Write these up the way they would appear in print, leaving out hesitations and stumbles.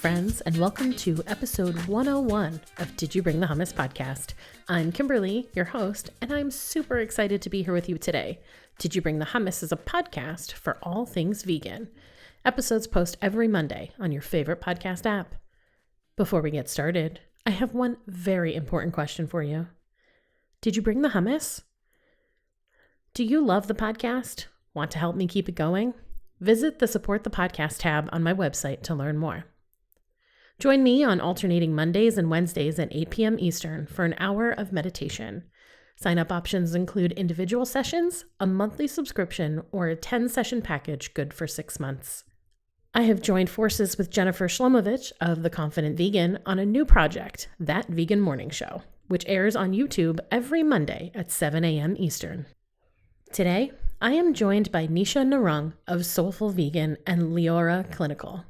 friends, and welcome to episode 101 of Did You Bring the Hummus podcast. I'm Kimberly, your host, and I'm super excited to be here with you today. Did You Bring the Hummus is a podcast for all things vegan. Episodes post every Monday on your favorite podcast app. Before we get started, I have one very important question for you. Did you bring the hummus? Do you love the podcast? Want to help me keep it going? Visit the Support the Podcast tab on my website to learn more. Join me on alternating Mondays and Wednesdays at 8 p.m. Eastern for an hour of meditation. Sign-up options include individual sessions, a monthly subscription, or a 10-session package good for 6 months. I have joined forces with Jennifer Shlomovich of The Confident Vegan on a new project, That Vegan Morning Show, which airs on YouTube every Monday at 7 a.m. Eastern. Today, I am joined by Nisha Narang of Soulful Vegan and Leorah Clinical.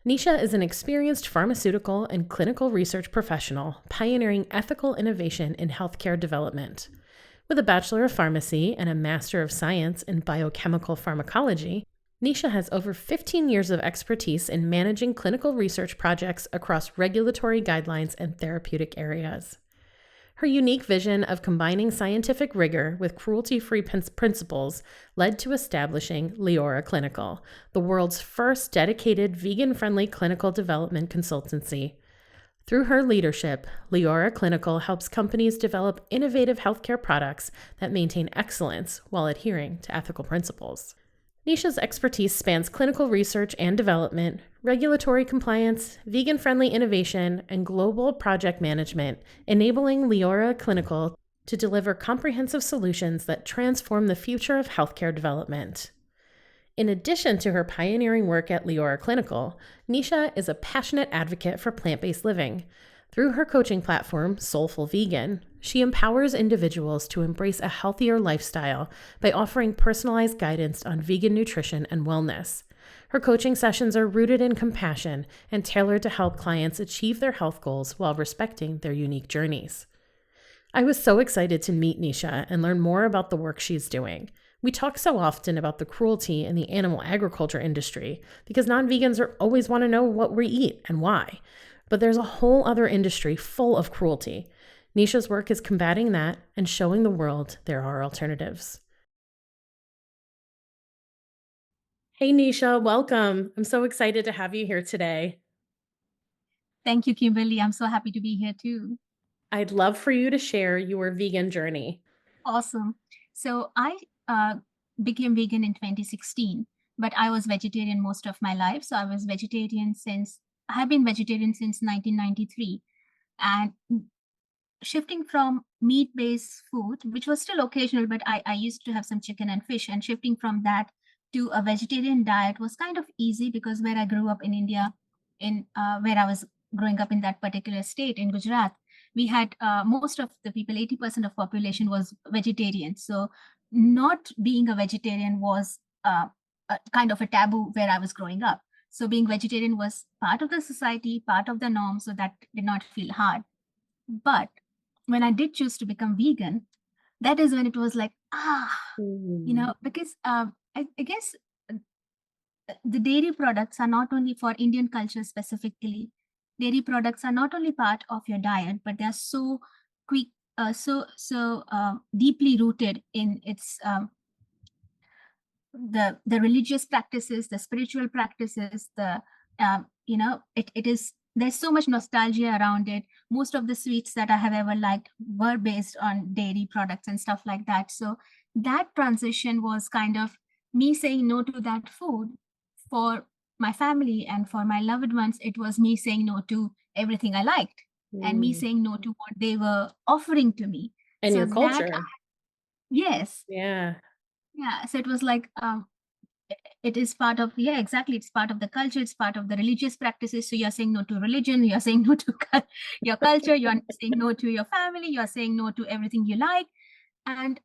Nisha is an experienced pharmaceutical and clinical research professional pioneering ethical innovation in healthcare development. With a Bachelor of Pharmacy and a Master of Science in Biochemical Pharmacology, Nisha has over 15 years of expertise in managing clinical research projects across regulatory guidelines and therapeutic areas. Her unique vision of combining scientific rigor with cruelty-free principles led to establishing Leorah Clinical, the world's first dedicated vegan-friendly clinical development consultancy. Through her leadership, Leorah Clinical helps companies develop innovative healthcare products that maintain excellence while adhering to ethical principles. Nisha's expertise spans clinical research and development, regulatory compliance, vegan-friendly innovation, and global project management, enabling Leorah Clinical to deliver comprehensive solutions that transform the future of healthcare development. In addition to her pioneering work at Leorah Clinical, Nisha is a passionate advocate for plant-based living. Through her coaching platform, Soulful Vegan, she empowers individuals to embrace a healthier lifestyle by offering personalized guidance on vegan nutrition and wellness. Her coaching sessions are rooted in compassion and tailored to help clients achieve their health goals while respecting their unique journeys. I was so excited to meet Nisha and learn more about the work she's doing. We talk so often about the cruelty in the animal agriculture industry because non-vegans always want to know what we eat and why. But there's a whole other industry full of cruelty. Nisha's work is combating that and showing the world there are alternatives. Hey, Nisha, welcome. I'm so excited to have you here today. Thank you, Kimberly. I'm so happy to be here too. I'd love for you to share your vegan journey. Awesome. So I became vegan in 2016, but I was vegetarian most of my life. So I have been vegetarian since 1993. And shifting from meat-based food, which was still occasional, but I used to have some chicken and fish, and shifting from that to a vegetarian diet was kind of easy because where I grew up in India, where I was growing up in that particular state in Gujarat, we had most of the people, 80% of population was vegetarian. So not being a vegetarian was a kind of a taboo where I was growing up. So being vegetarian was part of the society, part of the norm, so that did not feel hard. But when I did choose to become vegan, that is when it was like, because I guess the dairy products are not only for Indian culture specifically. Dairy products are not only part of your diet, but they are so deeply rooted in its the religious practices, the spiritual practices, there's so much nostalgia around it. Most of the sweets that I have ever liked were based on dairy products and stuff like that. So that transition was kind of me saying no to that food. For my family and for my loved ones, it was me saying no to everything I liked and me saying no to what they were offering to me. And your culture. Yes. Yeah. Yeah. So it was like, it is part of, exactly. It's part of the culture. It's part of the religious practices. So you're saying no to religion. You're saying no to your culture. You're saying no to your family. You're saying no to everything you like. And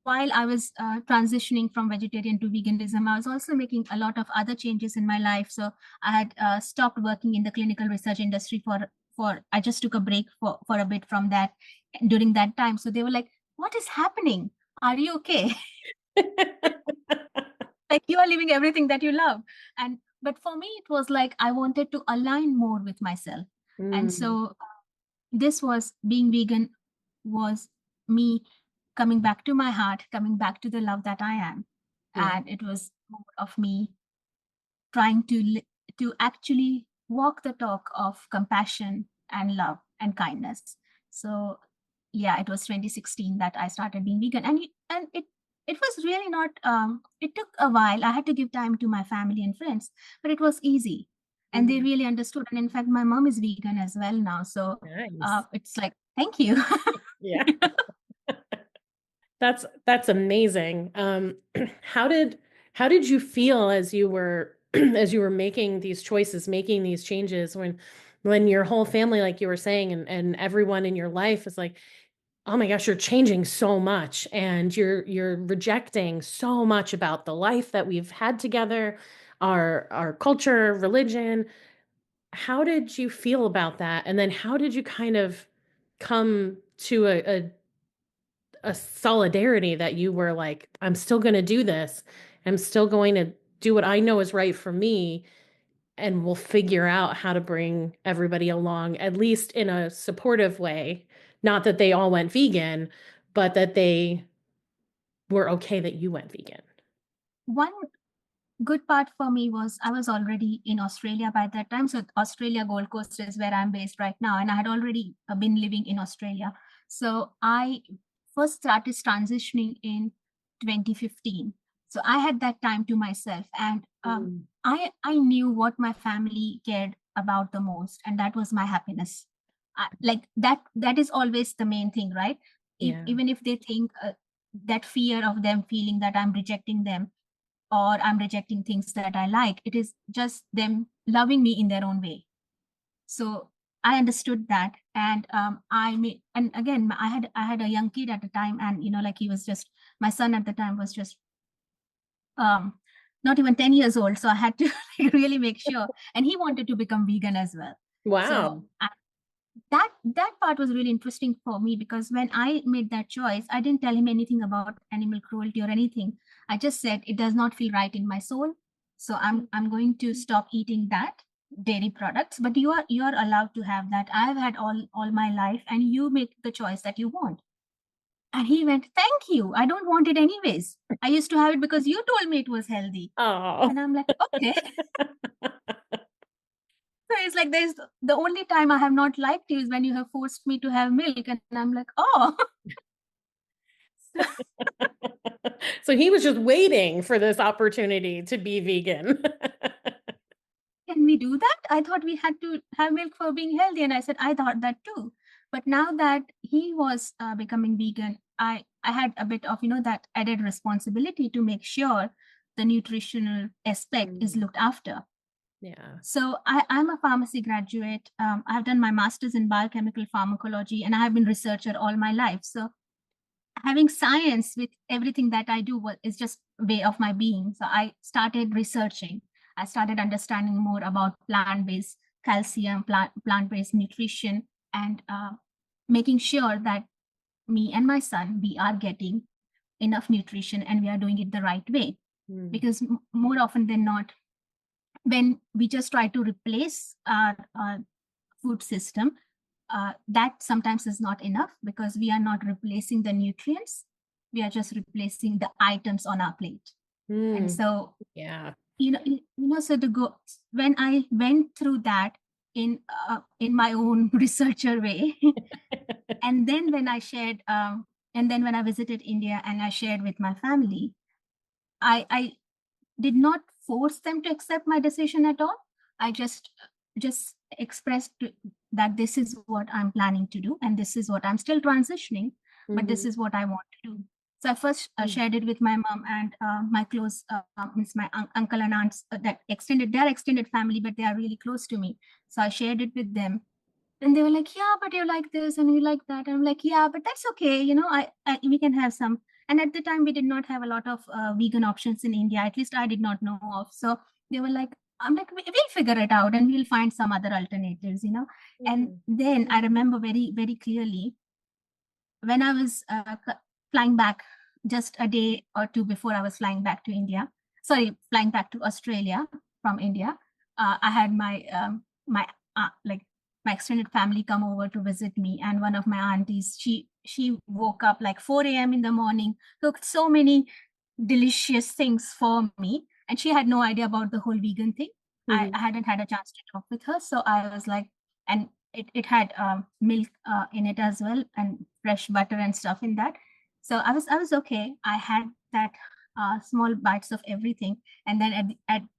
while I was transitioning from vegetarian to veganism, I was also making a lot of other changes in my life. So I had stopped working in the clinical research industry I just took a break for a bit from that during that time. So they were like, what is happening? Are you okay? Like you are living everything that you love. But for me, it was like I wanted to align more with myself. And Mm, so this was being vegan was me coming back to my heart, coming back to the love that I am. yeah. And it was more of me trying to actually walk the talk of compassion and love and kindness. So yeah, it was 2016 that I started being vegan, and it was really not. It took a while. I had to give time to my family and friends, but it was easy, and they Mhm. really understood. And in fact, my mom is vegan as well now, so Nice. it's like thank you. Yeah. That's amazing. How did how did you feel as you were as you were making these choices, making these changes when your whole family, like you were saying, and everyone in your life is like, oh my gosh, you're changing so much and you're rejecting so much about the life that we've had together, our culture, religion. How did you feel about that? And then how did you kind of come to a solidarity that you were like, I'm still going to do this. I'm still going to do what I know is right for me. And we'll figure out how to bring everybody along, at least in a supportive way. Not that they all went vegan, but that they were okay that you went vegan. One good part for me was I was already in Australia by that time. So Australia Gold Coast is where I'm based right now, and I had already been living in Australia. So I first started transitioning in 2015. So I had that time to myself, and Mm, I knew what my family cared about the most, and that was my happiness. Like that is always the main thing, right? yeah. Even if they think that fear of them feeling that I'm rejecting them or I'm rejecting things that I like. It is just them loving me in their own way. So I understood that, and I made. And again, I had a young kid at the time, and like he was just my son at the time was just um, not even 10 years old. So I had to really make sure, and he wanted to become vegan as well. So Wow. that part was really interesting for me because when I made that choice, I didn't tell him anything about animal cruelty or anything. I just said it does not feel right in my soul, so I'm going to stop eating that dairy products. But you are allowed to have that. I've had all my life, and you make the choice that you want. And he went, "Thank you. I don't want it anyways. I used to have it because you told me it was healthy." Oh. And I'm like, okay. So it's like there's the only time I have not liked you is when you have forced me to have milk, and I'm like, oh. So he was just waiting for this opportunity to be vegan. Can we do that? I thought we had to have milk for being healthy. And I said, I thought that too. But now that he was becoming vegan, I had a bit of, that added responsibility to make sure the nutritional aspect is Mm, looked after. yeah. So I'm a pharmacy graduate. I've done my master's in biochemical pharmacology, and I have been researcher all my life. So having science with everything that I do is just way of my being. So I started researching. I started understanding more about plant-based calcium, plant-based nutrition, and making sure that me and my son, we are getting enough nutrition and we are doing it the right way. Mm, Because more often than not, when we just try to replace our food system, that sometimes is not enough because we are not replacing the nutrients. We are just replacing the items on our plate. And mm, so, yeah. so to go when I went through that in my own researcher way, and then when I shared, and then when I visited India and I shared with my family, I did not force them to accept my decision at all. I just expressed that this is what I'm planning to do, and this is what I'm still transitioning, but this Mhm. is what I want to do. So I first Mm. shared it with my mom and my close, means my uncle and aunts that extended their extended family, but they are really close to me. So I shared it with them, and they were like, yeah, but you like this and you like that. And I'm like, yeah, but that's okay. We can have some. And at the time, we did not have a lot of vegan options in India. At least I did not know of. So they were like, I'm like, we'll figure it out and we'll find some other alternatives. And Mm. then I remember very, very clearly when I was flying back just a day or two before I was flying back to India, sorry, flying back to Australia from India. I had my like my extended family come over to visit me, and one of my aunties, she woke up like 4 a.m. in the morning, cooked so many delicious things for me, and she had no idea about the whole vegan thing. I hadn't had a chance to talk with her, so I was like, and it had milk in it as well, and fresh butter and stuff in that. So I was okay. I had that small bites of everything, and then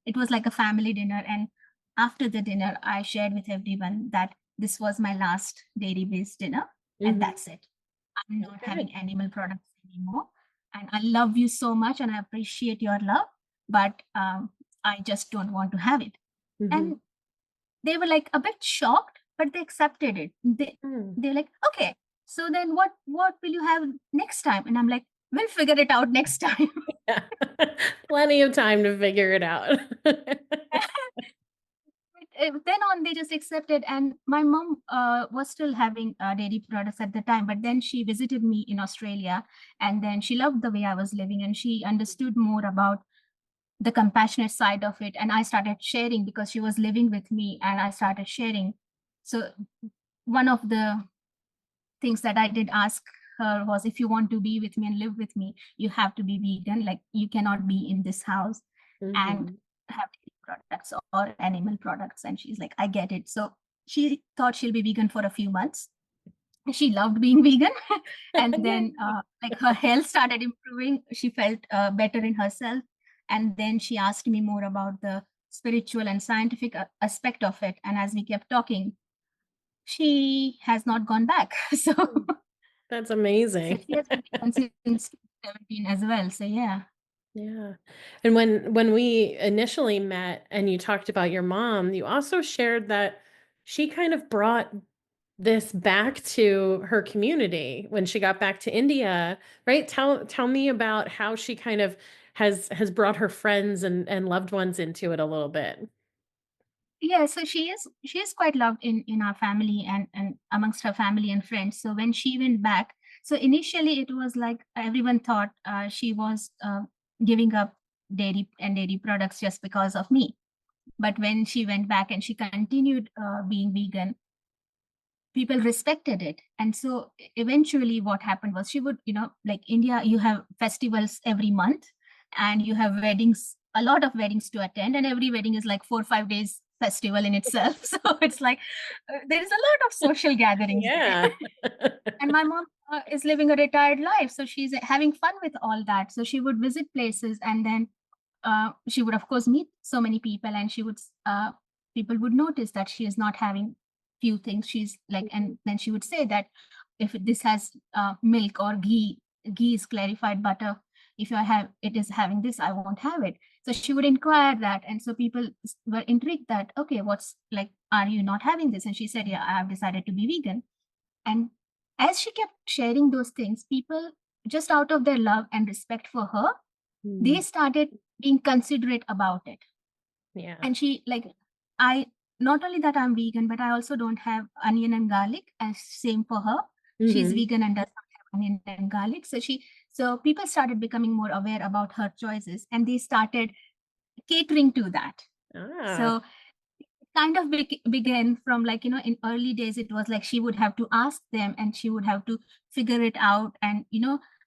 it was like a family dinner. And after the dinner, I shared with everyone that this was my last dairy-based dinner, and Mm-hmm. that's it. I'm not Okay. having animal products anymore, and I love you so much, and I appreciate your love, but I just don't want to have it. Mm-hmm. And they were like a bit shocked, but they accepted it. They're like, okay, so then what will you have next time? And I'm like, we'll figure it out next time. Yeah. Plenty of time to figure it out. Then on, they just accepted. And my mom was still having dairy products at the time, but then she visited me in Australia, and then she loved the way I was living, and she understood more about the compassionate side of it. And I started sharing because she was living with me, and I started sharing. So one of the things that I did ask her was, if you want to be with me and live with me, you have to be vegan. Like, you cannot be in this house and Mm-hmm. have dairy products or animal products. And she's like, I get it. So she thought she'll be vegan for a few months. She loved being vegan. And then Yay. like her health started improving. She felt better in herself. And then she asked me more about the spiritual and scientific aspect of it. And as we kept talking, she has not gone back. So That's so amazing. she has been vegan since 17 as well. So yeah. Yeah. And when we initially met and you talked about your mom, you also shared that she kind of brought this back to her community when she got back to India, right? Tell me about how she kind of has brought her friends and loved ones into it a little bit. Yeah, so she is quite loved in our family and amongst her family and friends. So when she went back, so initially it was like everyone thought she was giving up dairy products just because of me. But when she went back and she continued being vegan, people respected it. And so eventually what happened was, she would, like India, you have festivals every month, and you have weddings, a lot of weddings to attend, and every wedding is like 4 or 5 days festival in itself. So it's like there is a lot of social gatherings Yeah. there. And my mom is living a retired life, so she's having fun with all that. So she would visit places, and then she would of course meet so many people, and she would people would notice that she is not having few things. She's like, and then she would say that if this has milk or ghee is clarified butter, if I have it is having this, I won't have it. So she would inquire that, and so people were intrigued that, okay, what's like, are you not having this? And she said, yeah, I have decided to be vegan. And as she kept sharing those things, people, just out of their love and respect for her, they Mm, started being considerate about it. yeah. And she like, I, not only that I'm vegan, but I also don't have onion and garlic, and same for her. She's Hmm. vegan and does not have onion and garlic. So people started becoming more aware about her choices, and they started catering to that. Ah. So kind of began from, like, in early days, it was like she would have to ask them, and she would have to figure it out, and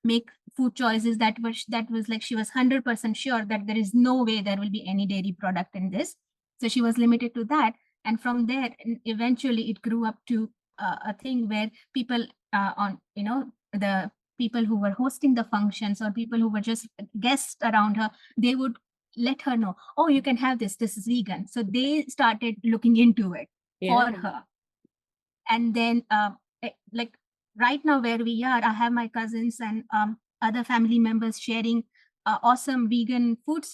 make food choices that was like, she was 100% sure that there is no way there will be any dairy product in this. So she was limited to that. And from there, eventually it grew up to a thing where people, on the people who were hosting the functions, or people who were just guests around her, they would let her know, oh, you can have this is vegan. So they started looking into it Yeah. for her. And then like right now where we are, I have my cousins and other family members sharing awesome vegan food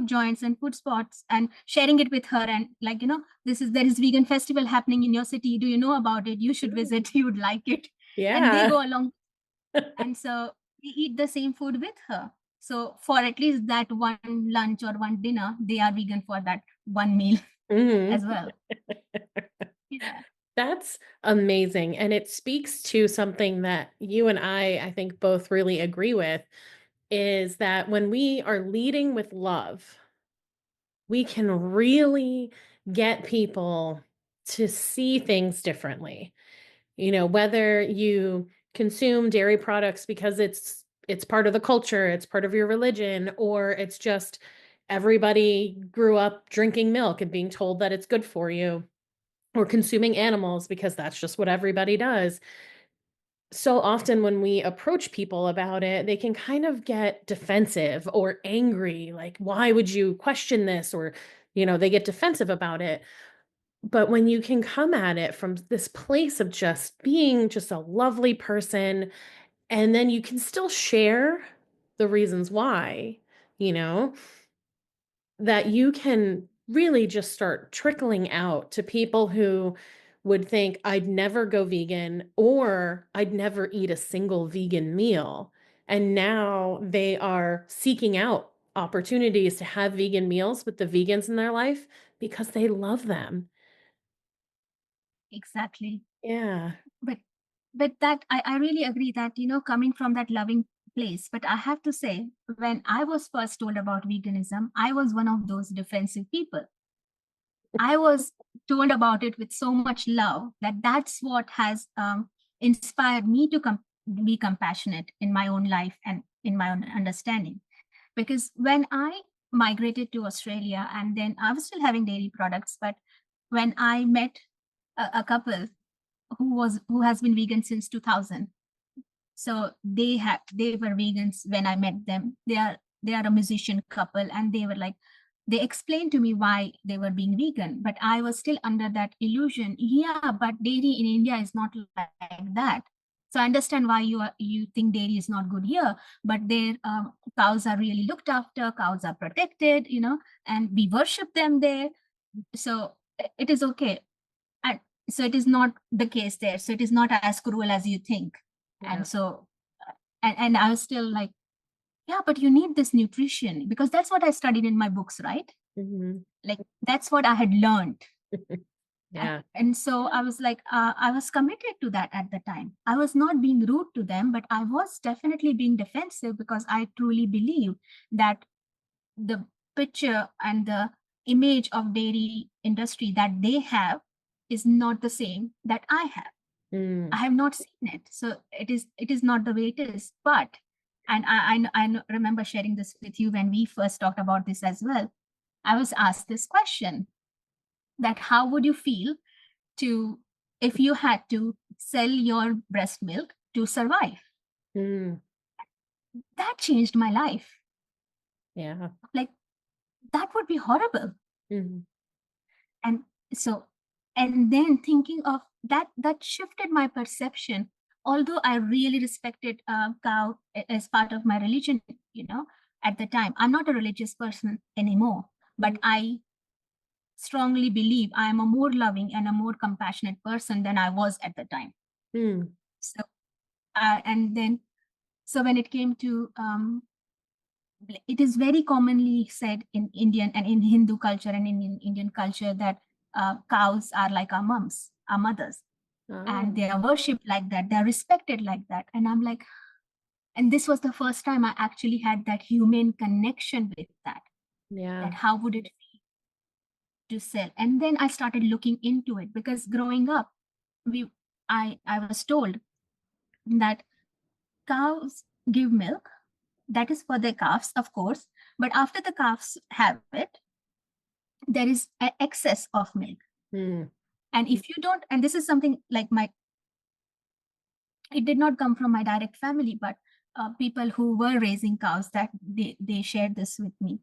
joints and food spots, and sharing it with her. And like, there is vegan festival happening in your city, do you know about it? You should visit, you would like it. And they Yeah. go along, and so we eat the same food with her. So for at least that one lunch or one dinner, they are vegan for that one meal Hmm. as well. Yeah. That's amazing. And it speaks to something that you and I think both really agree with, is that when we are leading with love, we can really get people to see things differently. Whether you consume dairy products because it's part of the culture, it's part of your religion, or it's just everybody grew up drinking milk and being told that it's good for you, or consuming animals because that's just what everybody does. So often when we approach people about it, they can kind of get defensive or angry, like, why would you question this? Or, they get defensive about it. But when you can come at it from this place of just being just a lovely person, and then you can still share the reasons why, you know, that you can really just start trickling out to people who would think, I'd never go vegan, or I'd never eat a single vegan meal. And now they are seeking out opportunities to have vegan meals with the vegans in their life because they love them. Exactly. Yeah. But that I really agree that, coming from that loving place. But I have to say, when I was first told about veganism, I was one of those defensive people. I was told about it with so much love that that's what has inspired me to be compassionate in my own life and in my own understanding. Because when I migrated to Australia, and then I was still having dairy products, but when I met a couple who has been vegan since 2000, so they were vegans when I met them. They are a musician couple, and they were like, they explained to me why they were being vegan, but I was still under that illusion. Yeah, but dairy in India is not like that. So I understand why you think dairy is not good here, but their cows are really looked after. Cows are protected, and we worship them there. So it is okay. And so it is not the case there. So it is not as cruel as you think. Yeah. And so, and I was still like, yeah, but you need this nutrition, because that's what I studied in my books, right? Mhm. Like, that's what I had learned. Yeah. And so I was like, I was committed to that at the time. I was not being rude to them, but I was definitely being defensive, because I truly believe that the picture and the image of dairy industry that they have is not the same that I have. I Mm. have not seen it. So it is not the way it is. But, and I remember sharing this with you when we first talked about this as well. I was asked this question, that how would you feel to if you had to sell your breast milk to survive? Mm. That changed my life. Yeah. Like, that would be horrible. Mhm. And so, and then thinking of that shifted my perception. Although I really respected cow as part of my religion, at the time, I'm not a religious person anymore, but I strongly believe I am a more loving and a more compassionate person than I was at the time. Mm. So and then, so when it came to it is very commonly said in Indian and in Hindu culture and in Indian culture that cows are like our moms, our mothers, and Oh, they are worshipped like that. They're respected like that. And I'm like, and this was the first time I actually had that human connection with that. yeah. That how would it feel to sell? And then I started looking into it, because growing up, we I was told that cows give milk. That is for their calves, of course. But after the calves have it, there is an excess of milk. Mm. And if you don't, and this is something like it did not come from my direct family, but people who were raising cows, that they shared this with me.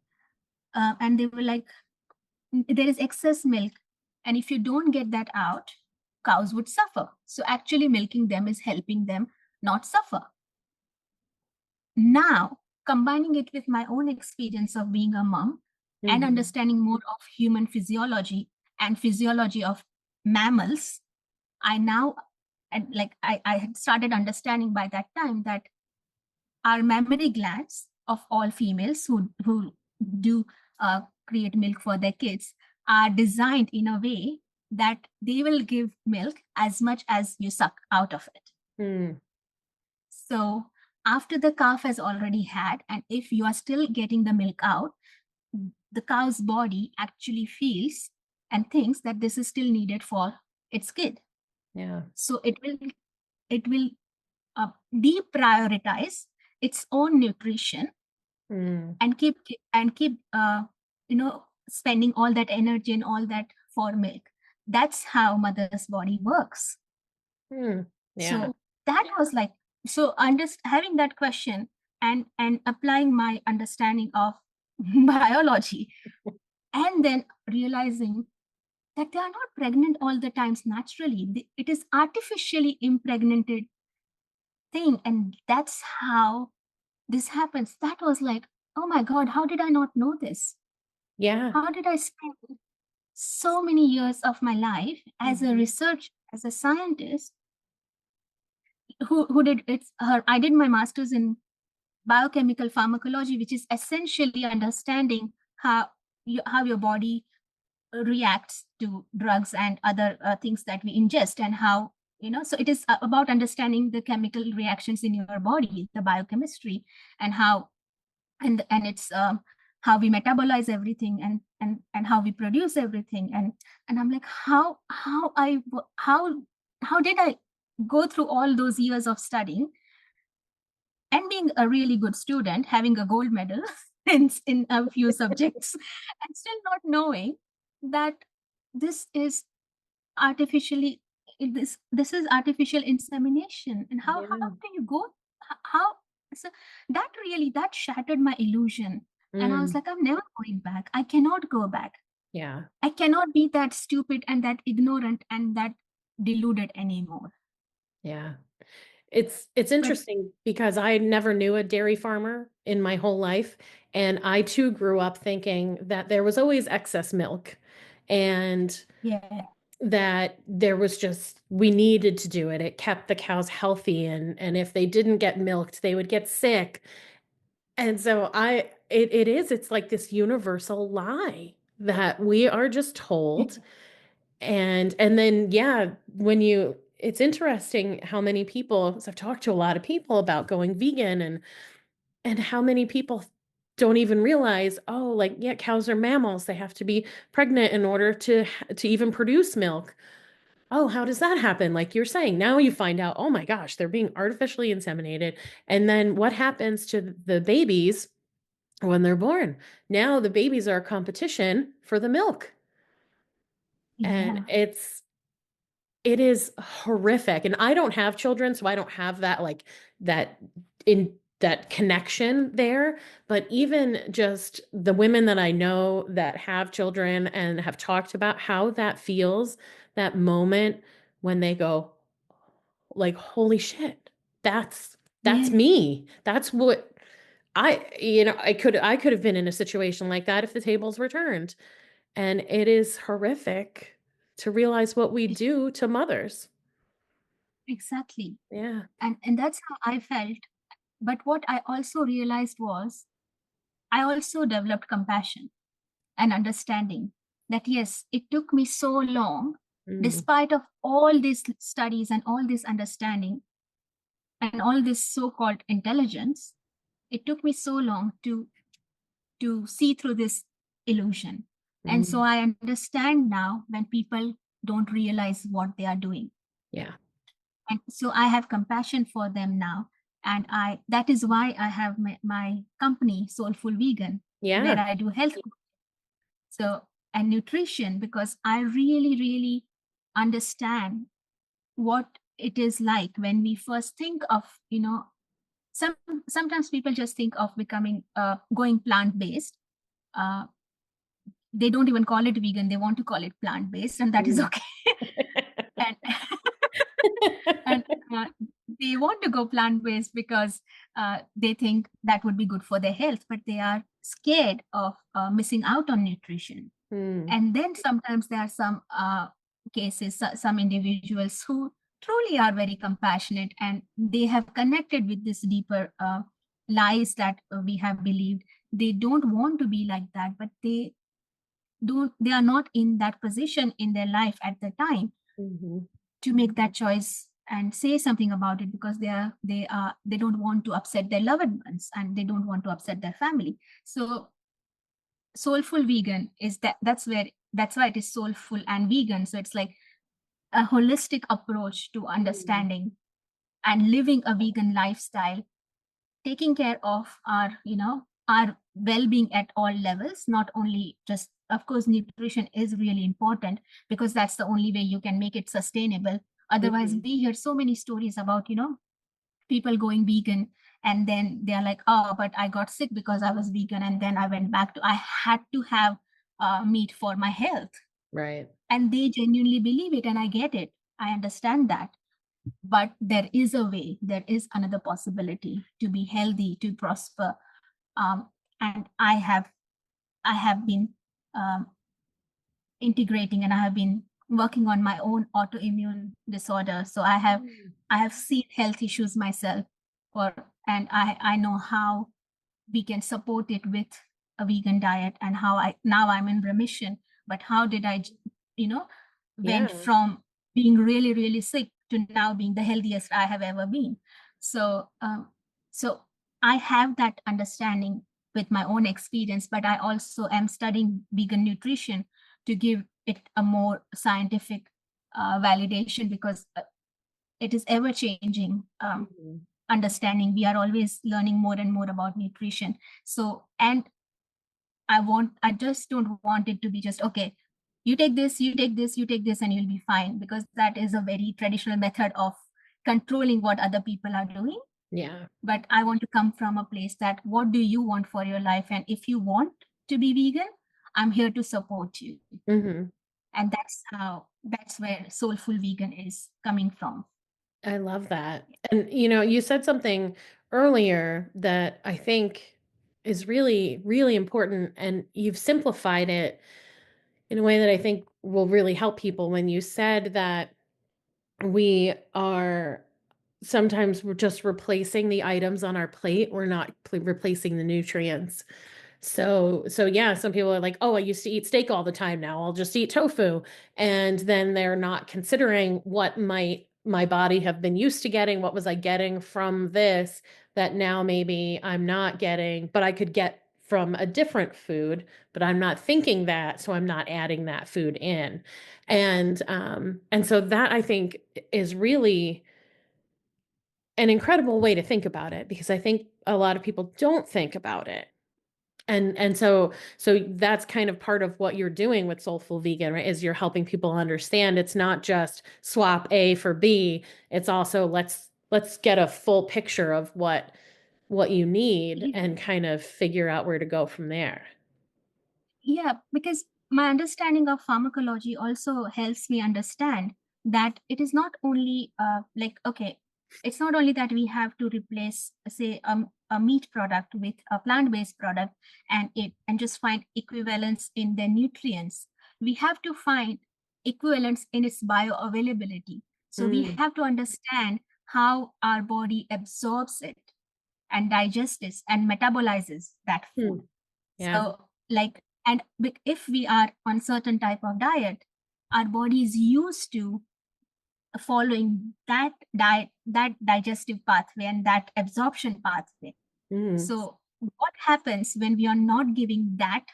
And they were like, there is excess milk. And if you don't get that out, cows would suffer. So actually milking them is helping them not suffer. Now, combining it with my own experience of being a mom and Mhm. understanding more of human physiology and physiology of mammals, I now, and like I had started understanding by that time that our mammary glands of all females who do create milk for their kids are designed in a way that they will give milk as much as you suck out of it. Mm. So after the calf has already had, and if you are still getting the milk out, the cow's body actually feels and thinks that this is still needed for its kid. Yeah. So it will deprioritize its own nutrition and keep spending all that energy and all that for milk. That's how mother's body works. Yeah. So that was like, so having that question and applying my understanding of biology, and then realizing that they are not pregnant all the times naturally. It is artificially impregnated thing, and that's how this happens. That was like, oh my God, how did I not know this? Yeah. How did I spend so many years of my life as a research, as a scientist who did it's her I did my master's in biochemical pharmacology, which is essentially understanding how your body reacts to drugs and other things that we ingest, and how, so it is about understanding the chemical reactions in your body, the biochemistry, and how and it's how we metabolize everything, and how we produce everything. And I'm like, how did I go through all those years of studying and being a really good student, having a gold medal in a few subjects, and still not knowing that this is artificially this is artificial insemination? And how do you go, how so that shattered my illusion. And I was like, I'm never going back. I cannot go back. Yeah. I cannot be that stupid and that ignorant and that deluded anymore. Yeah. It's interesting because I never knew a dairy farmer in my whole life, and I too grew up thinking that there was always excess milk, and Yeah. that there was just we needed to do it. It kept the cows healthy, and if they didn't get milked, they would get sick. And so it's like this universal lie that we are just told. And then yeah, it's interesting how many people, so I've talked to a lot of people about going vegan, and how many people don't even realize, oh, like, yeah, cows are mammals. They have to be pregnant in order to even produce milk. Oh, how does that happen? Like you're saying, now you find out, oh my gosh, they're being artificially inseminated. And then what happens to the babies when they're born? Now the babies are a competition for the milk. And Yeah. it is horrific. And I don't have children, so I don't have that like that in that connection there. But even just the women that I know that have children and have talked about how that feels, that moment when they go like, holy shit, that's Yeah. me. That's what I could have been in a situation like that if the tables were turned. And it is horrific to realize what we do to mothers. Exactly. Yeah. And that's how I felt. But what I also realized was I also developed compassion and understanding that yes, it took me so long, Mm. despite of all these studies and all this understanding and all this so-called intelligence, it took me so long to see through this illusion. And so Mm. I understand now when people don't realize what they are doing. Yeah. And so I have compassion for them now. And that is why I have my company, Soulful Vegan, where Yeah. I do health. So, and nutrition, because I really, really understand what it is like when we first think of, some sometimes people just think of becoming going plant-based. Uh, they don't even call it vegan, they want to call it plant-based, and that is Mm. okay. and and they want to go plant-based because they think that would be good for their health, but they are scared of missing out on nutrition. Mm. And then sometimes there are some cases, some individuals who truly are very compassionate and they have connected with this deeper lies that we have believed. They don't want to be like that, but they are not in that position in their life at the time Mhm. to make that choice and say something about it, because they don't want to upset their loved ones and they don't want to upset their family. So soulful vegan is that's why it is soulful and vegan. So it's like a holistic approach to Mm. understanding and living a vegan lifestyle, taking care of our well-being at all levels, not only just, of course, nutrition is really important because that's the only way you can make it sustainable. Otherwise, Mhm. we hear so many stories about people going vegan, and then they're like, oh, but I got sick because I was vegan, and then I went back to, I had to have meat for my health. Right. And they genuinely believe it, and I get it, I understand that. But there is a way, there is another possibility to be healthy, to prosper. And I have been um, integrating, and I have been working on my own autoimmune disorder. So Mm. I have seen health issues myself, or and I know how we can support it with a vegan diet, and how I now I'm in remission. But how did I, you know, went Yeah. from being really, really sick to now being the healthiest I have ever been. So, so I have that understanding with my own experience, but I also am studying vegan nutrition to give it a more scientific validation, because it is ever changing. Mhm. Understanding, we are always learning more and more about nutrition. So, and I just don't want it to be just, okay, you take this, you take this, you take this, and you'll be fine, because that is a very traditional method of controlling what other people are doing. Yeah. But I want to come from a place that, what do you want for your life? And if you want to be vegan, I'm here to support you. Hmm. And that's where Soulful Vegan is coming from. I love that. And you said something earlier that I think is really, really important, and you've simplified it in a way that I think will really help people when you said that we are sometimes we're just replacing the items on our plate. We're not replacing the nutrients. So yeah, some people are like, "Oh, I used to eat steak all the time. Now I'll just eat tofu." And then they're not considering what might my body have been used to getting, what was I getting from this that now maybe I'm not getting, but I could get from a different food, but I'm not thinking that, so I'm not adding that food in. And so that I think is really an incredible way to think about it, because I think a lot of people don't think about it. And so that's kind of part of what you're doing with Soulful Vegan, right? Is you're helping people understand it's not just swap A for B. It's also let's get a full picture of what you need and kind of figure out where to go from there. Yeah, because my understanding of pharmacology also helps me understand that it is not only okay, it's not only that we have to replace, say, a meat product with a plant-based product, and just find equivalence in the nutrients. We have to find equivalence in its bioavailability. So we Mm, have to understand how our body absorbs it and digests it and metabolizes that hmm, food. yeah. So, like, and if we are on certain type of diet, our body is used to following that diet, that digestive pathway, and that absorption pathway. Mm, So, what happens when we are not giving that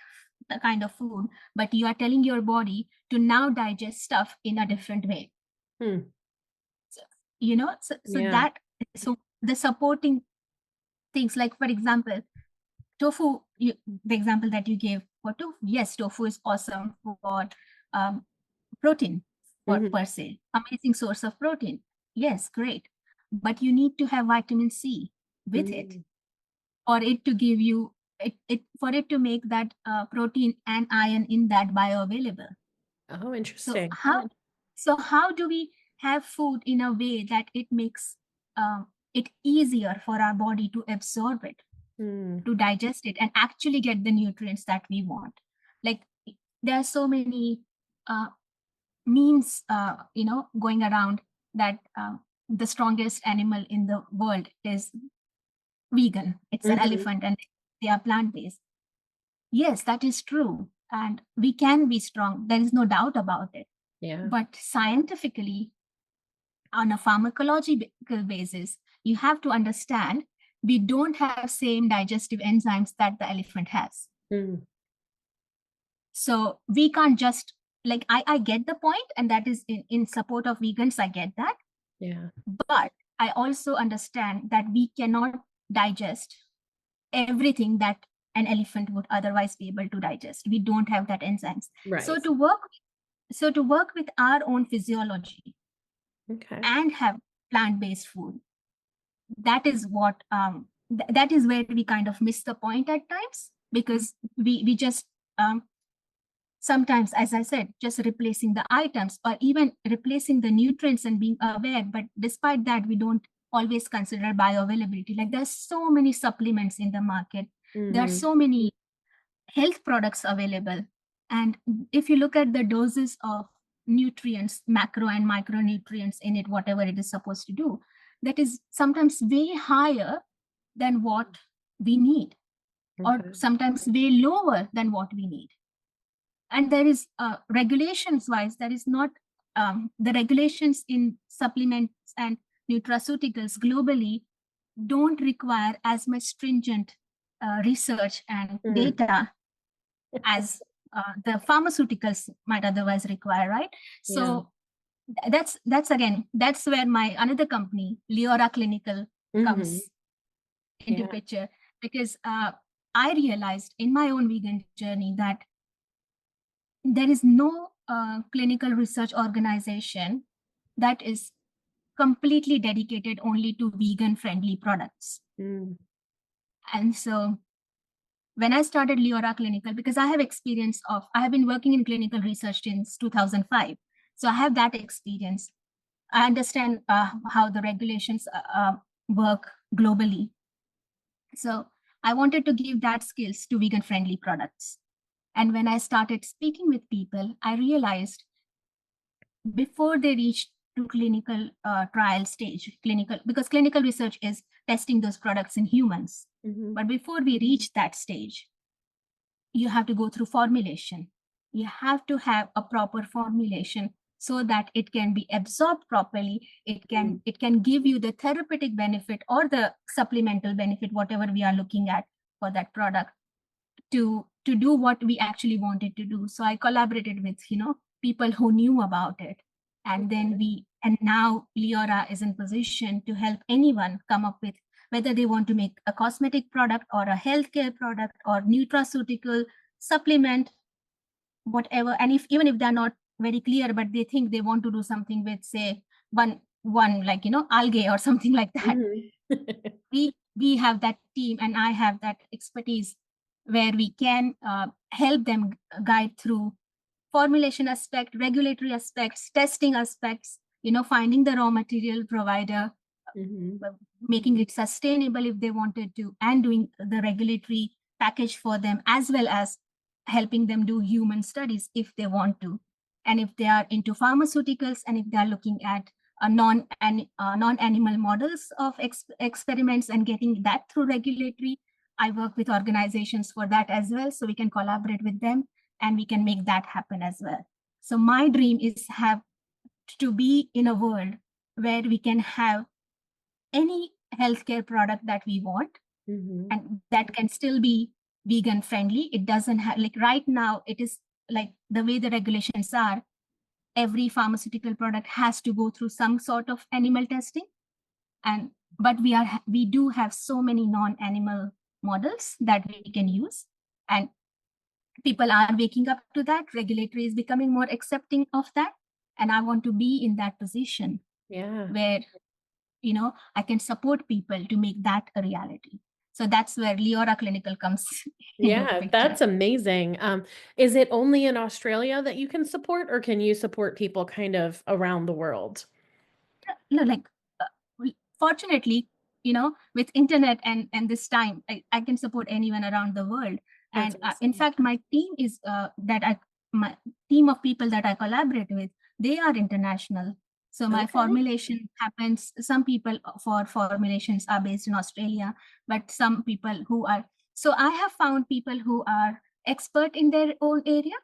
the kind of food, but you are telling your body to now digest stuff in a different way? hmm, So, so yeah. that, so the supporting things, like, for example, tofu, the example that you gave for tofu, yes, tofu is awesome for um, protein, for Hmm. per se, amazing source of protein. Yes, great. But you need to have vitamin C with it Mm. for it to give you for it to make that protein and iron in that bioavailable. Oh, So interesting. how do we have food in a way that it makes it easier for our body to absorb it, Mm, to digest it, and actually get the nutrients that we want? Like, there are so many uh, memes going around that the strongest animal in the world is vegan, it's an hmm, elephant, and they are plant based. Yes, that is true, and we can be strong, there is no doubt about it. yeah. But scientifically, on a pharmacological basis, you have to understand we don't have same digestive enzymes that the elephant has. Mm. So we can't just, like, I get the point, and that is in support of vegans, I get that. Yeah. But I also understand that we cannot digest everything that an elephant would otherwise be able to digest. We don't have that enzymes. Right. So to work with our own physiology Okay. and have plant-based food, that is what that is where we kind of miss the point at times, because we just sometimes, as I said, just replacing the items or even replacing the nutrients and being aware. But despite that, we don't always consider bioavailability. Like, there's so many supplements in the market. There are so many health products available. And if you look at the doses of nutrients, macro and micronutrients in it, whatever it is supposed to do, that is sometimes way higher than what we need, or Okay. sometimes way lower than what we need. And there is regulations wise, there is not the regulations in supplements and nutraceuticals globally don't require as much stringent research and data as the pharmaceuticals might otherwise require, right? So that's again, that's where my another company, Leorah Clinical, comes into picture, because I realized in my own vegan journey that there is no clinical research organization that is completely dedicated only to vegan friendly products. And so when I started Leorah Clinical, because I have been working in clinical research since 2005. So I have that experience. I understand how the regulations work globally. So I wanted to give that skills to vegan friendly products. And when I started speaking with people, I realized before they reach to clinical trial stage, because clinical research is testing those products in humans. But before we reach that stage, you have to go through formulation. You have to have a proper formulation so that it can be absorbed properly. It can give you the therapeutic benefit or the supplemental benefit, whatever we are looking at for that product, to do what we actually wanted to do. So I collaborated with people who knew about it, and then now Leorah is in position to help anyone come up with whether they want to make a cosmetic product or a healthcare product or nutraceutical supplement, whatever. And even if they're not very clear, but they think they want to do something with, say, one like algae or something like that, we have that team, and I have that expertise where we can help them guide through formulation aspect, regulatory aspects, testing aspects, finding the raw material provider, making it sustainable if they wanted to, and doing the regulatory package for them, as well as helping them do human studies if they want to. And if they are into pharmaceuticals, and if they are looking at non-animal models of experiments and getting that through regulatory, I work with organizations for that as well. So we can collaborate with them and we can make that happen as well. So my dream is to be in a world where we can have any healthcare product that we want, and that can still be vegan friendly. It doesn't have, like, right now it is like the way the regulations are, every pharmaceutical product has to go through some sort of animal testing. But we do have so many non-animal models that we can use, and people are waking up to that. Regulatory is becoming more accepting of that, and I want to be in that position where I can support people to make that a reality. So that's where Leorah Clinical comes into the picture. That's amazing. Is it only in Australia that you can support, or can you support people kind of around the world? Fortunately, with internet and this time, I can support anyone around the world. That's And awesome. in fact, my team is my team of people that I collaborate with, they are international. So my formulation happens, some people for formulations are based in Australia, but some people so I have found people who are expert in their own area.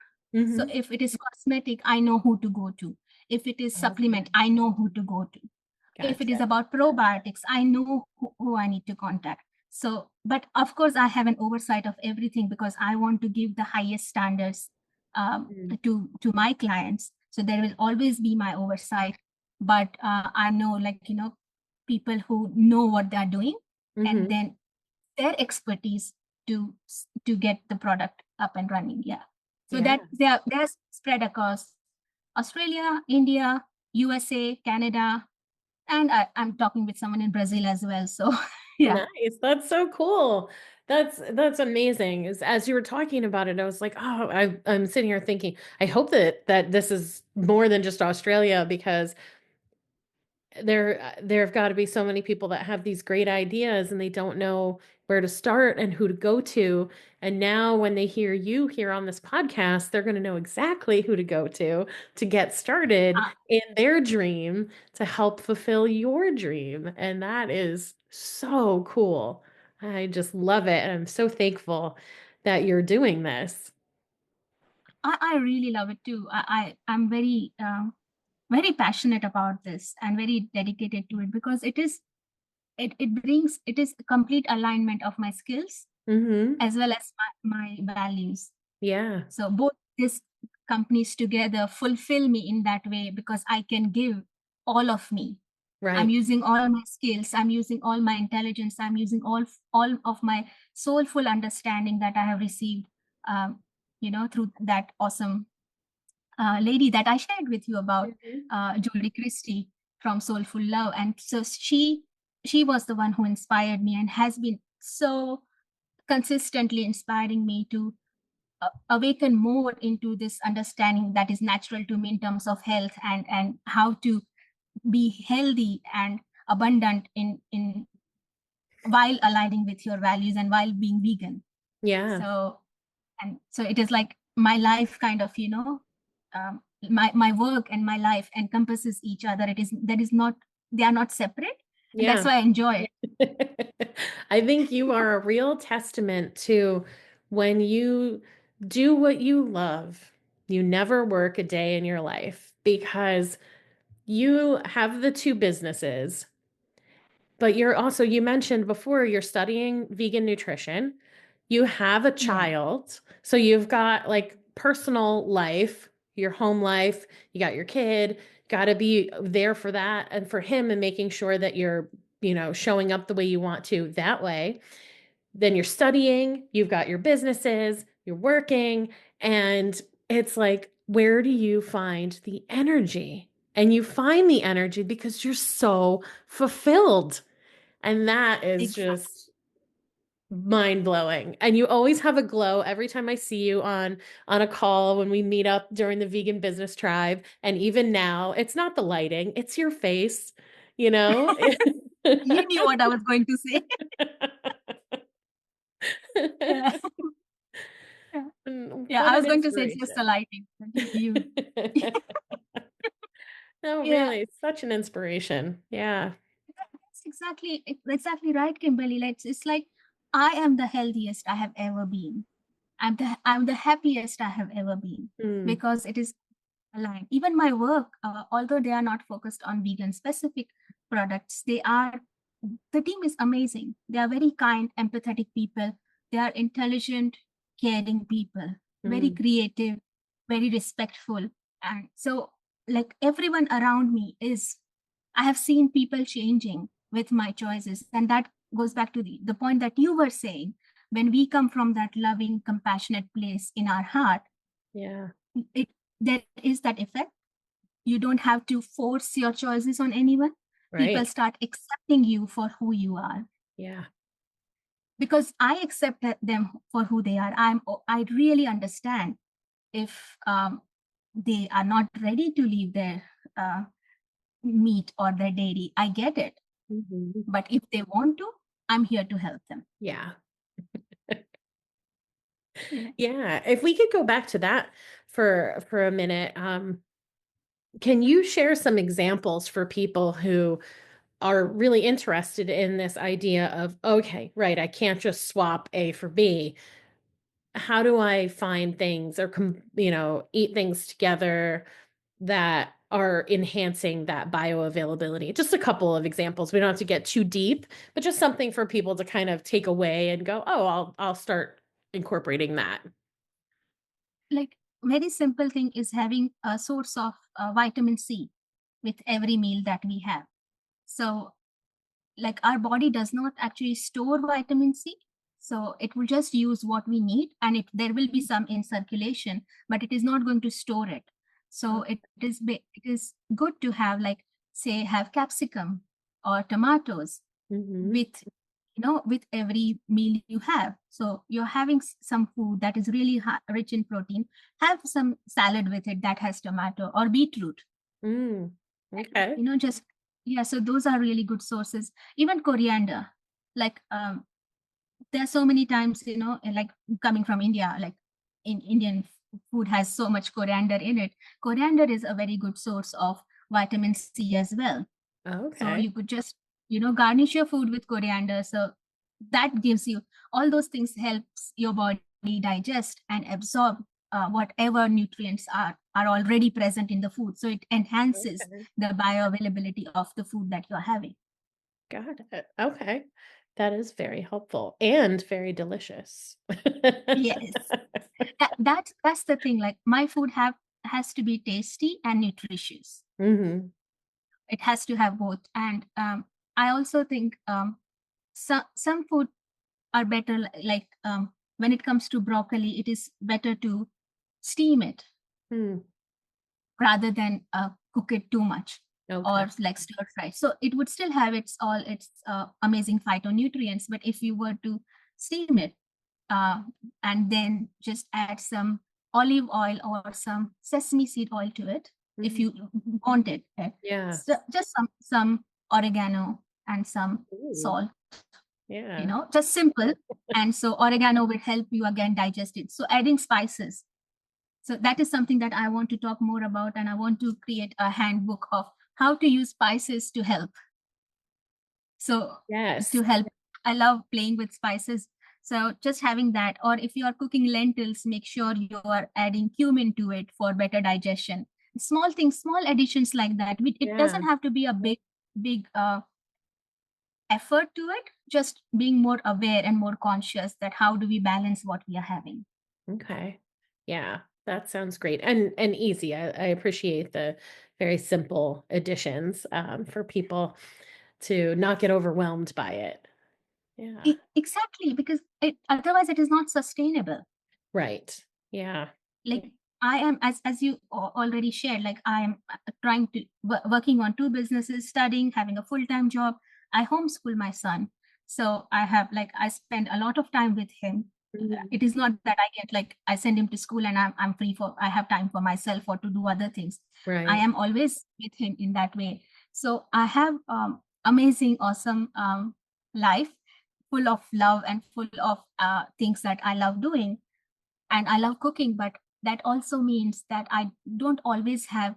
So if it is cosmetic, I know who to go to. If it is supplement, I know who to go to. If it is about probiotics, I know who I need to contact. So, but of course, I have an oversight of everything because I want to give the highest standards Mm. to my clients. So there will always be my oversight, but I know, like, people who know what they're doing, and Mm-hmm. then their expertise to get the product up and running. Yeah. So Yeah. that they're spread across Australia, India, USA, Canada, and I'm talking with someone in Brazil as well. So yeah. Nice. That's so cool. That's amazing. As you were talking about it, I was like, oh, I'm sitting here thinking, I hope that this is more than just Australia, because there have got to be so many people that have these great ideas and they don't know where to start and who to go to. And now when they hear you here on this podcast, they're going to know exactly who to go to get started Uh, in their dream to help fulfill your dream. And that is so cool. I just love it. And I'm so thankful that you're doing this. I really love it too. I'm very passionate about this and very dedicated to it, because it is a complete alignment of my skills Mm-hmm. as well as my values. Yeah, So both these companies together fulfill me in that way, because I can give all of me. I'm right. using all my skills, I'm using all my intelligence, I'm using all of my soulful understanding that I have received, um, through that awesome lady that I shared with you about, Mhm. Julie Christie from Soulful Love. And so she was the one who inspired me and has been so consistently inspiring me to awaken more into this understanding that is natural to me in terms of health, and how to be healthy and abundant in while aligning with your values and while being vegan. Yeah. So, and so it is like my life kind of, my work and my life encompasses each other. That is not, they are not separate, and that's Yeah. why I enjoy it. I think you are a real testament to when you do what you love, you never work a day in your life, because you have the two businesses, but you mentioned before you're studying vegan nutrition. You have a Yeah, child. So you've got like personal life, your home life, you got your kid, got to be there for that and for him, and making sure that you're, showing up the way you want to that way. Then you're studying, you've got your businesses, you're working, and it's like, where do you find the energy? And you find the energy because you're so fulfilled. And that is exactly. just mind blowing. And you always have a glow every time I see you on a call when we meet up during the vegan business tribe. And even now, it's not the lighting, it's your face, you know? You knew what I was going to say. Yeah. Yeah. Yeah, What I an was going to say it's just the inspiration. lighting, but you. No, Yeah, really, such an inspiration. Yeah. that's exactly right, Kimberly. It's like I am the healthiest I have ever been. I'm the happiest I have ever been, Mm, because it is aligned. Even my work, although they are not focused on vegan specific products, the team is amazing. They are very kind, empathetic people. They are intelligent, caring people, very mm, creative, very respectful. And so, like, everyone around me is, I have seen people changing with my choices. And that goes back to the point that you were saying. When we come from that loving, compassionate place in our heart, yeah. it there is that effect. You don't have to force your choices on anyone. People Right. start accepting you for who you are, Yeah. because I accept them for who they are. I really understand if they are not ready to leave their uh, meat or their dairy. I get it, Mhm. but if they want to, I'm here to help them. Yeah. Yeah. Yeah. If we could go back to that for a minute, can you share some examples for people who are really interested in this idea of, okay, right, I can't just swap A for B. How do I find things or eat things together that are enhancing that bioavailability? Just a couple of examples. We don't have to get too deep, but just something for people to kind of take away and go, oh, I'll start incorporating that. Like very simple thing is having a source of vitamin C with every meal that we have. So like our body does not actually store vitamin C. So it will just use what we need, and there will be some in circulation, but it is not going to store it. So it is good to have, like, say, have capsicum or tomatoes Mm-hmm. with, with every meal you have. So you're having some food that is really rich in protein. Have some salad with it that has tomato or beetroot. Okay. Just, yeah, so those are really good sources. Even coriander, like, there are so many times, like, coming from India, like, in Indian food has so much coriander in it. Coriander is a very good source of vitamin C as well. So Okay. you could just, garnish your food with coriander. So that gives you, all those things helps your body digest and absorb whatever nutrients are already present in the food. So it enhances Okay. the bioavailability of the food that you're having. Got it. Okay. That is very helpful and very delicious. Yes, that's the thing. Like, my food has to be tasty and nutritious. Mm-hmm. It has to have both. And I also think some food are better, like, when it comes to broccoli, it is better to steam it Mm. rather than cook it too much, Okay. or like stir fry. So it would still have its amazing phytonutrients, but if you were to steam it, uh, and then just add some olive oil or some sesame seed oil to it, if Mhm. you want it, Yeah. so just some oregano and some Ooh. salt, Yeah. just simple. And so oregano will help you again digest it. So adding spices. So that is something that I want to talk more about, and I want to create a handbook of how to use spices to help. So Yes. to help, I love playing with spices. So just having that, or if you are cooking lentils, make sure you are adding cumin to it for better digestion. Small things, small additions like that. It Yeah. doesn't have to be a big effort to it. Just being more aware and more conscious that how do we balance what we are having. Okay. Yeah. That sounds great and easy. I appreciate the very simple additions for people to not get overwhelmed by it. Yeah. Exactly, because otherwise it is not sustainable. Right. Yeah. Like, I am, as you already shared, like, I am trying to working on two businesses, studying, having a full-time job. I homeschool my son, so I spend a lot of time with him. Mhm. It is not that I get, like, I send him to school and I'm free, for I have time for myself or to do other things. I Right. am always with him in that way. So I have amazing, awesome life, full of love and full of things that I love doing, and I love cooking, but that also means that I don't always have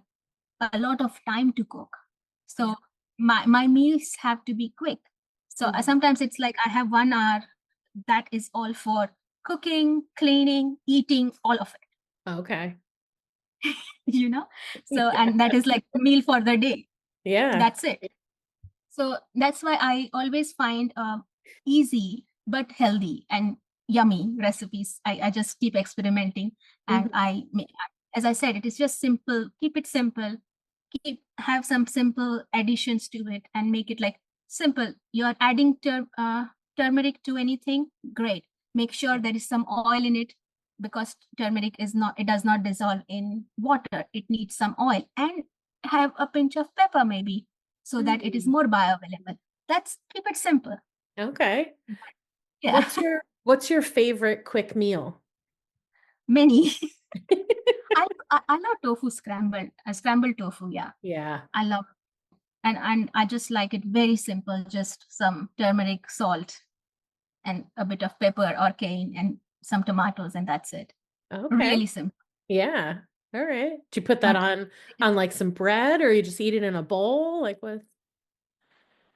a lot of time to cook. Yeah. So my meals have to be quick. So Mhm. sometimes it's like I have 1 hour that is all for cooking, cleaning, eating, all of Okay. it, you know? So, Yeah. and that is like the meal for the day. Yeah. That's it. So that's why I always find easy but healthy and yummy recipes. I just keep experimenting, and Mhm. as I said, it is just simple. Keep it simple. Have some simple additions to it, and make it like simple. You are adding turmeric to anything, great. Make sure there is some oil in it, because turmeric is not. It does not dissolve in water. It needs some oil, and have a pinch of pepper maybe, so that it is Mm. more bioavailable. Let's keep it simple. Okay. Yeah, What's your favorite quick meal? many. I love tofu scrambled, scrambled tofu. Yeah, Yeah. I love, and I just like it very simple. Just some turmeric, salt, and a bit of pepper or cayenne, and some tomatoes, and that's it. Okay. Really simple. Yeah. All right. Do you put that But on like some bread or you just eat it in a bowl? Like with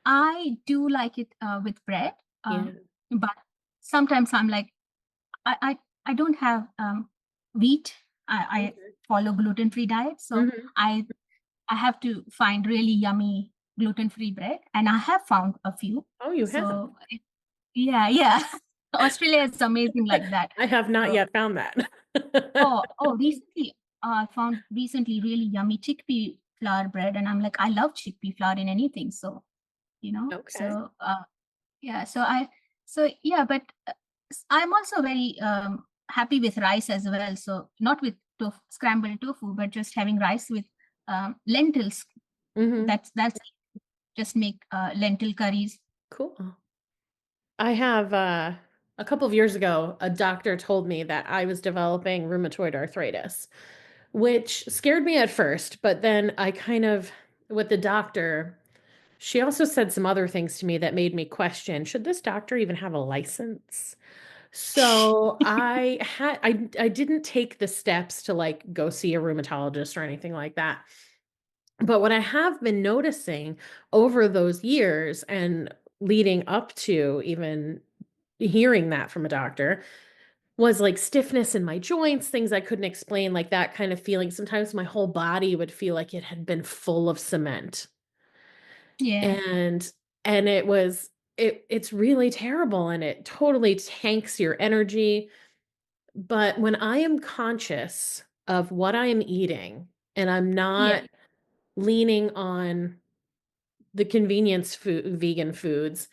I do like it with bread. yeah. But sometimes I'm like, I I, I don't have wheat. I Okay. follow gluten-free diet, so Mhm. I I have to find really yummy gluten-free bread, and I have found a few. Oh, you have. So yeah, yeah. Australia is amazing like that. I have not So yet found that. Recently, I found recently really yummy chickpea flour bread, and I'm like, I love chickpea flour in anything. So, Okay. yeah, yeah, but I'm also very happy with rice as well. So, not with scrambled tofu, but just having rice with lentils. Hmm. That's just make lentil curries. Cool. I have a couple of years ago, a doctor told me that I was developing rheumatoid arthritis, which scared me at first, but then I kind of, with the doctor, she also said some other things to me that made me question, should this doctor even have a license? So I didn't take the steps to like go see a rheumatologist or anything like that. But what I have been noticing over those years and leading up to even hearing that from a doctor was like stiffness in my joints, things I couldn't explain, like that kind of feeling. Sometimes my whole body would feel like it had been full of cement. Yeah, And it's really terrible and it totally tanks your energy. But when I am conscious of what I am eating and I'm yeah, not leaning on the convenience food, vegan foods,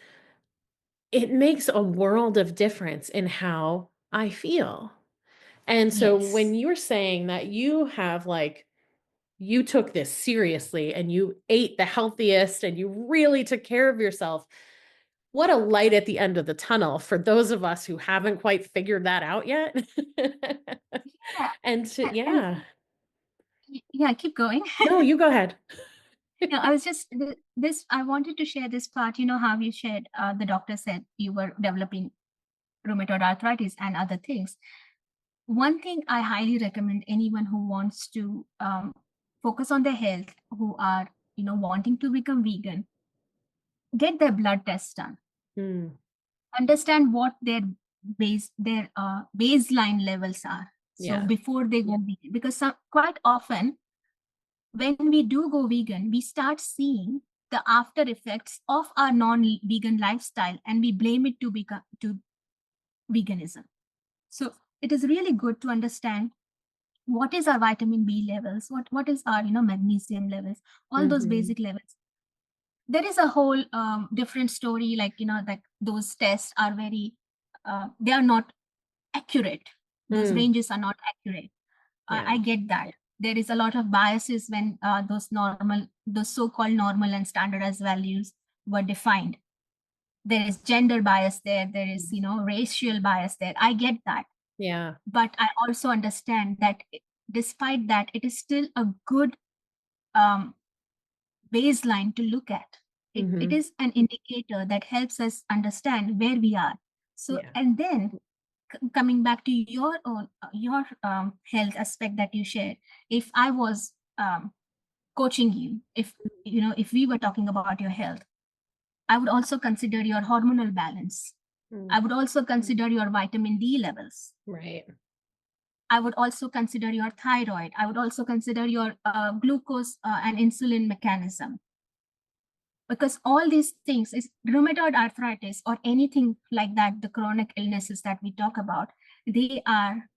it makes a world of difference in how I feel. And so when yes, you're saying that you have like, you took this seriously and you ate the healthiest and you really took care of yourself, what a light at the end of the tunnel for those of us who haven't quite figured that out yet. yeah, And to, and yeah, yeah, keep going. no, you go ahead. No, I was just this. I wanted to share this part. You know how you shared. The doctor said you were developing rheumatoid arthritis and other things. One thing I highly recommend anyone who wants to focus on their health, who are wanting to become vegan, get their blood tests done. Mm, Understand what their baseline levels are. So yeah. before they go vegan, because quite often when we do go vegan, we start seeing the after effects of our non-vegan lifestyle, and we blame it to veganism. So it is really good to understand what is our vitamin B levels, what is our magnesium levels, all those Hmm. basic levels. There is a whole different story, like that those tests are very they are not accurate. Those Mm, ranges are not accurate. yeah. I get that. There is a lot of biases when those so-called normal and standardized values were defined. There is gender bias there. There is, racial bias there. I get that. Yeah. But I also understand that despite that, it is still a good um, baseline to look at. It Hmm. is an indicator that helps us understand where we are. So, Yeah. and then coming back to your own your health aspect that you shared, if I was coaching you, if we were talking about your health, I would also consider your hormonal balance. Mm, I would also consider your vitamin D levels. right. I would also consider your thyroid. I would also consider your glucose and insulin mechanism, because all these things is rheumatoid arthritis or anything like that, the chronic illnesses that we talk about, they are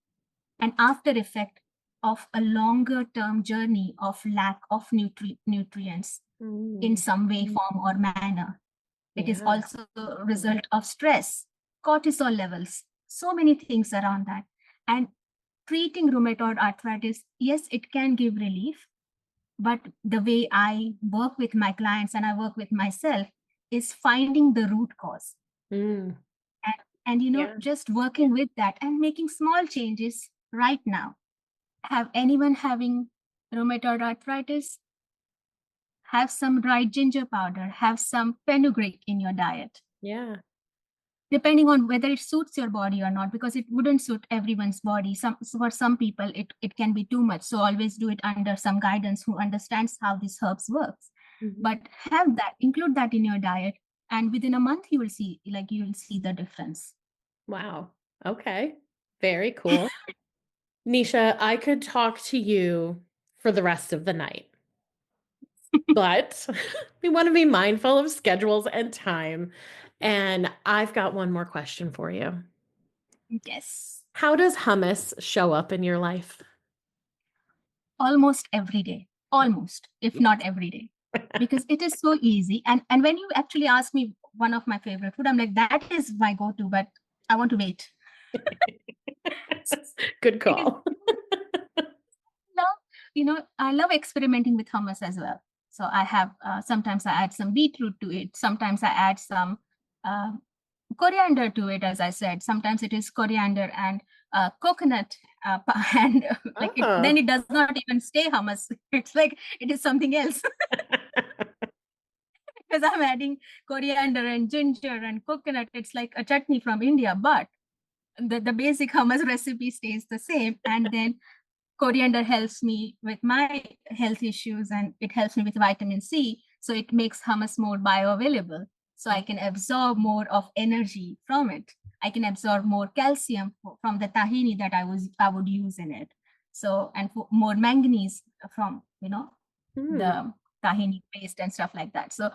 an after effect of a longer term journey of lack of nutrients in Mm, some way, form, or manner. It is yeah. also a result of stress, cortisol levels, so many things around that. And treating rheumatoid arthritis, yes, it can give relief, but the way I work with my clients and I work with myself is finding the root cause. Mm, And, and yeah. just working with that and making small changes right now. Have anyone having rheumatoid arthritis? Have some dried ginger powder, have some fenugreek in your diet, Yeah. depending on whether it suits your body or not, because it wouldn't suit everyone's body. For some people it can be too much, so always do it under some guidance who understands how these herbs works. Hmm. But include that in your diet, and within a month you will see the difference. Wow. Okay. Very cool. Nisha, I could talk to you for the rest of the night, but we want to be mindful of schedules and time. And I've got one more question for you. Yes. How does hummus show up in your life? Almost every day, almost, if not every day, because it is so easy. And when you actually ask me one of my favorite food, I'm like, that is my go-to, but I want to wait. Good Because call. I love experimenting with hummus as well. So I have sometimes I add some beetroot to it. Sometimes I add some uh, coriander to it, as I said. Sometimes it is coriander and coconut, and then Oh. it does not even stay hummus. It's like it is something else because I'm adding coriander and ginger and coconut. It's like a chutney from India, but the basic hummus recipe stays the same. And then coriander helps me with my health issues and it helps me with vitamin C. So it makes hummus more bioavailable. So I can absorb more of energy from it. I can absorb more calcium from the tahini that I would use in it. So, and more manganese from, the tahini paste and stuff like that. So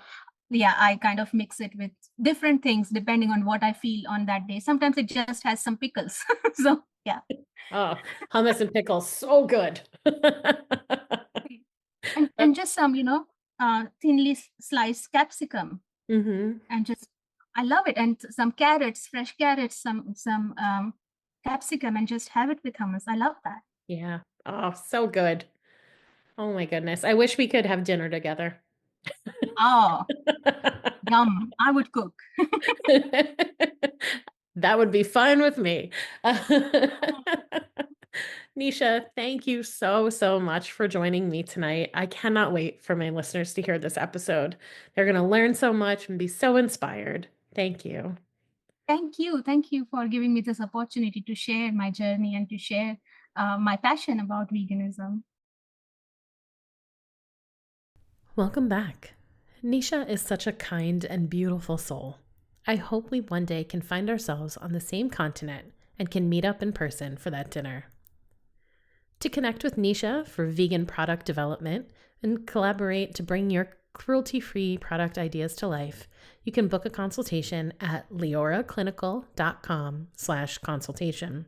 yeah, I kind of mix it with different things depending on what I feel on that day. Sometimes it just has some pickles. So yeah. Oh, hummus and pickles, so good. And just some, thinly sliced capsicum, Mm-hmm. and just I love it. And some carrots, fresh carrots, some capsicum, and just have it with hummus. I love that. Yeah. Oh, so good. Oh my goodness. I wish we could have dinner together. Oh, yum! I would cook. That would be fine with me. Nisha, thank you so, so much for joining me tonight. I cannot wait for my listeners to hear this episode. They're going to learn so much and be so inspired. Thank you. Thank you for giving me this opportunity to share my journey and to share my passion about veganism. Welcome back. Nisha is such a kind and beautiful soul. I hope we one day can find ourselves on the same continent and can meet up in person for that dinner. To connect with Nisha for vegan product development and collaborate to bring your cruelty-free product ideas to life, you can book a consultation at leorahclinical.com/consultation.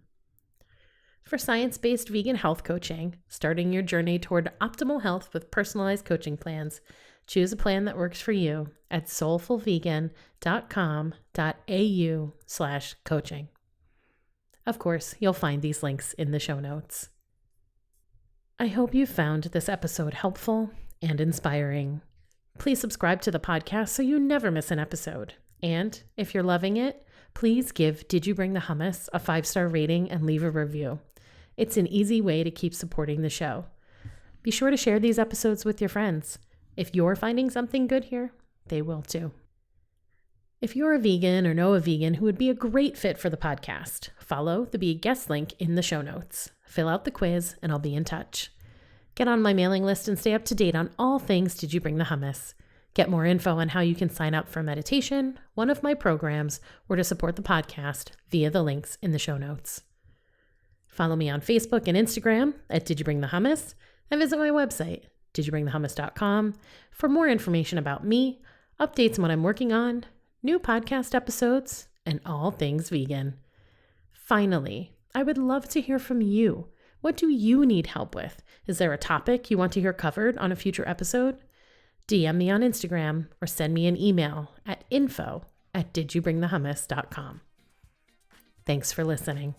For science-based vegan health coaching, starting your journey toward optimal health with personalized coaching plans, choose a plan that works for you at soulfulvegan.com.au/coaching. Of course, you'll find these links in the show notes. I hope you found this episode helpful and inspiring. Please subscribe to the podcast so you never miss an episode. And if you're loving it, please give Did You Bring the Hummus a 5-star rating and leave a review. It's an easy way to keep supporting the show. Be sure to share these episodes with your friends. If you're finding something good here, they will too. If you're a vegan or know a vegan who would be a great fit for the podcast, follow the Be a Guest link in the show notes. Fill out the quiz and I'll be in touch. Get on my mailing list and stay up to date on all things Did You Bring the Hummus? Get more info on how you can sign up for meditation, one of my programs, or to support the podcast via the links in the show notes. Follow me on Facebook and Instagram at Did You Bring the Hummus, and visit my website, didyouBringTheHummus.com, for more information about me, updates on what I'm working on, new podcast episodes, and all things vegan. Finally, I would love to hear from you. What do you need help with? Is there a topic you want to hear covered on a future episode? DM me on Instagram or send me an email at info@didyouBringTheHummus.com. Thanks for listening.